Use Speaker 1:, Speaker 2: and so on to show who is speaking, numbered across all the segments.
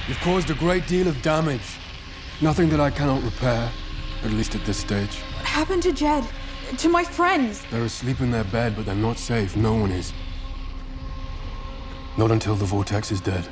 Speaker 1: You've caused a great deal of damage. Nothing that I cannot repair, at least at this stage.
Speaker 2: What happened to Jed? To my friends?
Speaker 1: They're asleep in their bed, but they're not safe. No one is. Not until the vortex is dead.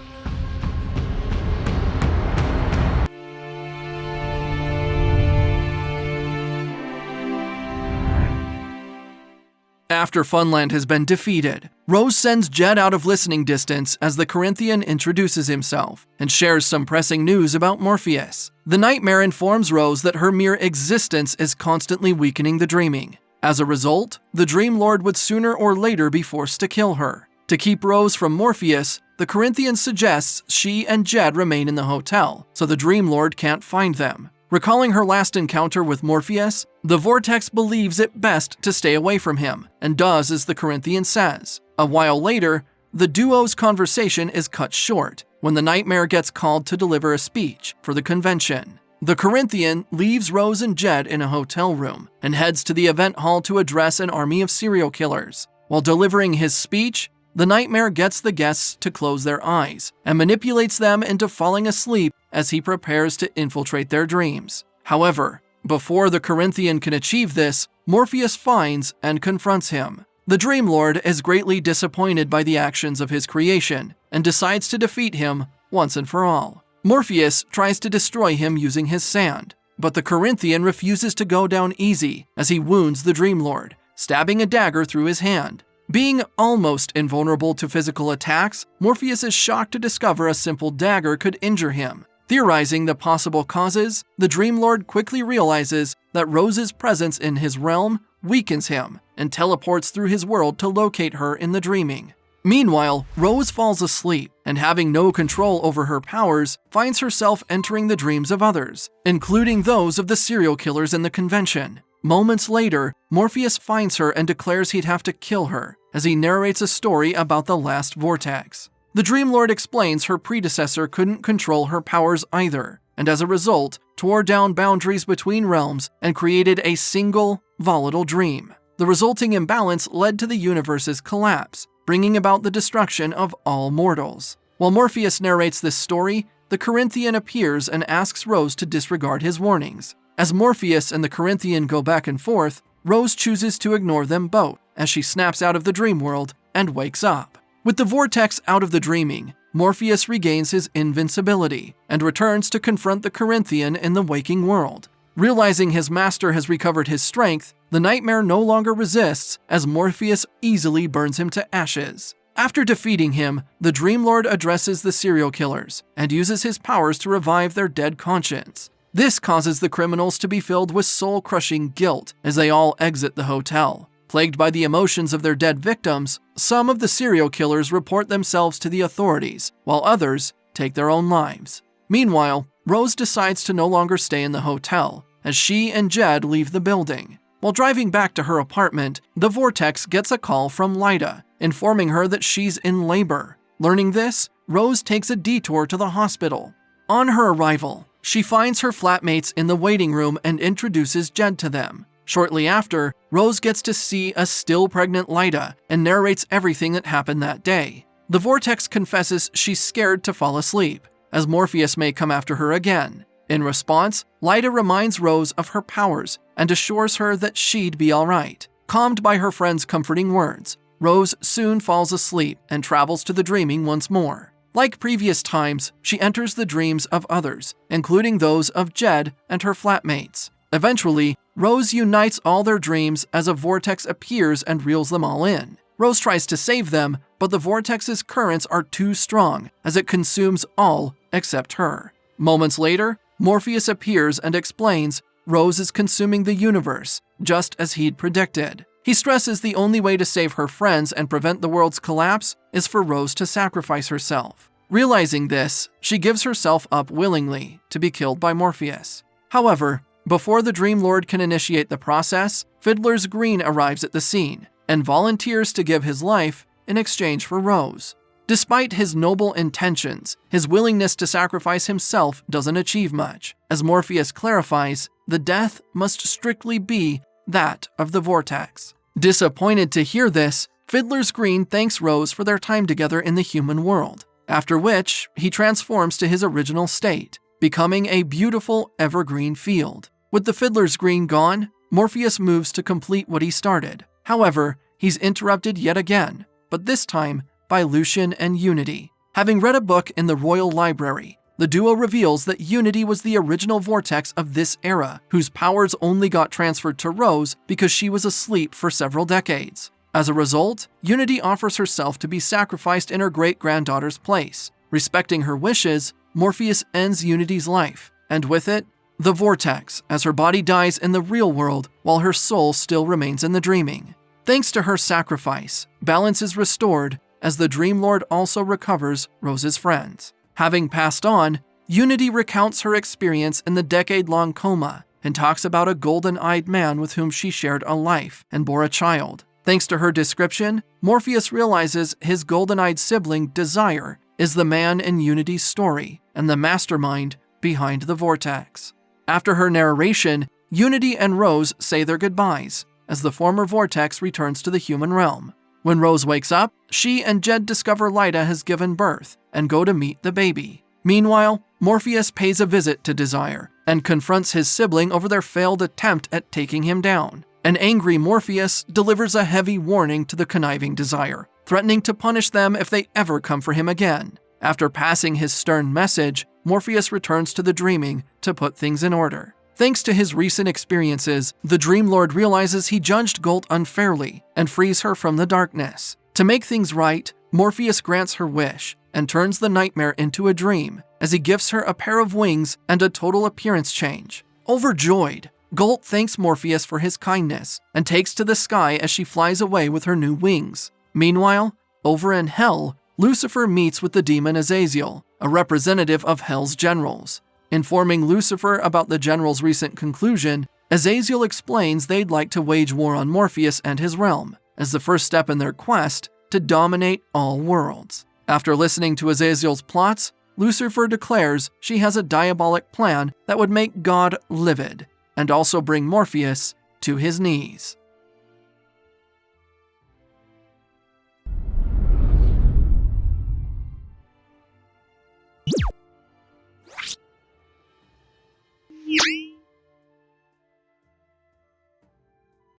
Speaker 3: After Funland has been defeated, Rose sends Jed out of listening distance as the Corinthian introduces himself and shares some pressing news about Morpheus. The nightmare informs Rose that her mere existence is constantly weakening the dreaming. As a result, the Dream Lord would sooner or later be forced to kill her. To keep Rose from Morpheus, the Corinthian suggests she and Jed remain in the hotel, so the Dream Lord can't find them. Recalling her last encounter with Morpheus, the Vortex believes it best to stay away from him, and does as the Corinthian says. A while later, the duo's conversation is cut short when the Nightmare gets called to deliver a speech for the convention. The Corinthian leaves Rose and Jed in a hotel room and heads to the event hall to address an army of serial killers. While delivering his speech, the Nightmare gets the guests to close their eyes and manipulates them into falling asleep as he prepares to infiltrate their dreams. However, before the Corinthian can achieve this, Morpheus finds and confronts him. The Dream Lord is greatly disappointed by the actions of his creation and decides to defeat him once and for all. Morpheus tries to destroy him using his sand, but the Corinthian refuses to go down easy as he wounds the Dream Lord, stabbing a dagger through his hand. Being almost invulnerable to physical attacks, Morpheus is shocked to discover a simple dagger could injure him. Theorizing the possible causes, the Dream Lord quickly realizes that Rose's presence in his realm weakens him and teleports through his world to locate her in the dreaming. Meanwhile, Rose falls asleep and, having no control over her powers, finds herself entering the dreams of others, including those of the serial killers in the convention. Moments later, Morpheus finds her and declares he'd have to kill her as he narrates a story about the last vortex. The Dream Lord explains her predecessor couldn't control her powers either, and as a result, tore down boundaries between realms and created a single, volatile dream. The resulting imbalance led to the universe's collapse, bringing about the destruction of all mortals. While Morpheus narrates this story, the Corinthian appears and asks Rose to disregard his warnings. As Morpheus and the Corinthian go back and forth, Rose chooses to ignore them both as she snaps out of the dream world and wakes up. With the vortex out of the dreaming, Morpheus regains his invincibility and returns to confront the Corinthian in the waking world. Realizing his master has recovered his strength, the Nightmare no longer resists as Morpheus easily burns him to ashes. After defeating him, the Dream Lord addresses the serial killers and uses his powers to revive their dead conscience. This causes the criminals to be filled with soul-crushing guilt as they all exit the hotel. Plagued by the emotions of their dead victims, some of the serial killers report themselves to the authorities, while others take their own lives. Meanwhile, Rose decides to no longer stay in the hotel, as she and Jed leave the building. While driving back to her apartment, the Vortex gets a call from Lyda, informing her that she's in labor. Learning this, Rose takes a detour to the hospital. On her arrival, she finds her flatmates in the waiting room and introduces Jed to them. Shortly after, Rose gets to see a still pregnant Lyda and narrates everything that happened that day. The Vortex confesses she's scared to fall asleep, as Morpheus may come after her again. In response, Lyda reminds Rose of her powers and assures her that she'd be alright. Calmed by her friend's comforting words, Rose soon falls asleep and travels to the dreaming once more. Like previous times, she enters the dreams of others, including those of Jed and her flatmates. Eventually, Rose unites all their dreams as a vortex appears and reels them all in. Rose tries to save them, but the vortex's currents are too strong as it consumes all except her. Moments later, Morpheus appears and explains Rose is consuming the universe, just as he'd predicted. He stresses the only way to save her friends and prevent the world's collapse is for Rose to sacrifice herself. Realizing this, she gives herself up willingly to be killed by Morpheus. However, before the Dream Lord can initiate the process, Fiddler's Green arrives at the scene and volunteers to give his life in exchange for Rose. Despite his noble intentions, his willingness to sacrifice himself doesn't achieve much. As Morpheus clarifies, the death must strictly be that of the Vortex. Disappointed to hear this, Fiddler's Green thanks Rose for their time together in the human world. after which he transforms to his original state, becoming a beautiful evergreen field. With the Fiddler's green gone, Morpheus moves to complete what he started. However, he's interrupted yet again, but this time by Lucian and Unity. Having read a book in the Royal Library, the duo reveals that Unity was the original vortex of this era, whose powers only got transferred to Rose because she was asleep for several decades. As a result, Unity offers herself to be sacrificed in her great-granddaughter's place. Respecting her wishes, Morpheus ends Unity's life, and with it, the vortex, as her body dies in the real world while her soul still remains in the dreaming. Thanks to her sacrifice, balance is restored as the Dream Lord also recovers Rose's friends. Having passed on, Unity recounts her experience in the decade-long coma and talks about a golden-eyed man with whom she shared a life and bore a child. Thanks to her description, Morpheus realizes his golden-eyed sibling, Desire, is the man in Unity's story and the mastermind behind the vortex. After her narration, Unity and Rose say their goodbyes as the former vortex returns to the human realm. When Rose wakes up, she and Jed discover Lyta has given birth and go to meet the baby. Meanwhile, Morpheus pays a visit to Desire and confronts his sibling over their failed attempt at taking him down. An angry Morpheus delivers a heavy warning to the conniving Desire, threatening to punish them if they ever come for him again. After passing his stern message, Morpheus returns to the dreaming to put things in order. Thanks to his recent experiences, the Dream Lord realizes he judged 𝐒𝐿 unfairly and frees her from the darkness. To make things right, Morpheus grants her wish and turns the nightmare into a dream as he gifts her a pair of wings and a total appearance change. Overjoyed, 𝐒𝐿 thanks Morpheus for his kindness and takes to the sky as she flies away with her new wings. Meanwhile, over in Hell, Lucifer meets with the demon 𝐒𝐻𝐽, a representative of Hell's generals. Informing Lucifer about the general's recent conclusion, 𝐒𝐻𝐽 explains they'd like to wage war on Morpheus and his realm, as the first step in their quest to dominate all worlds. After listening to 𝐒𝐻𝐽's plots, Lucifer declares she has a diabolic plan that would make God livid, and also bring Morpheus to his knees.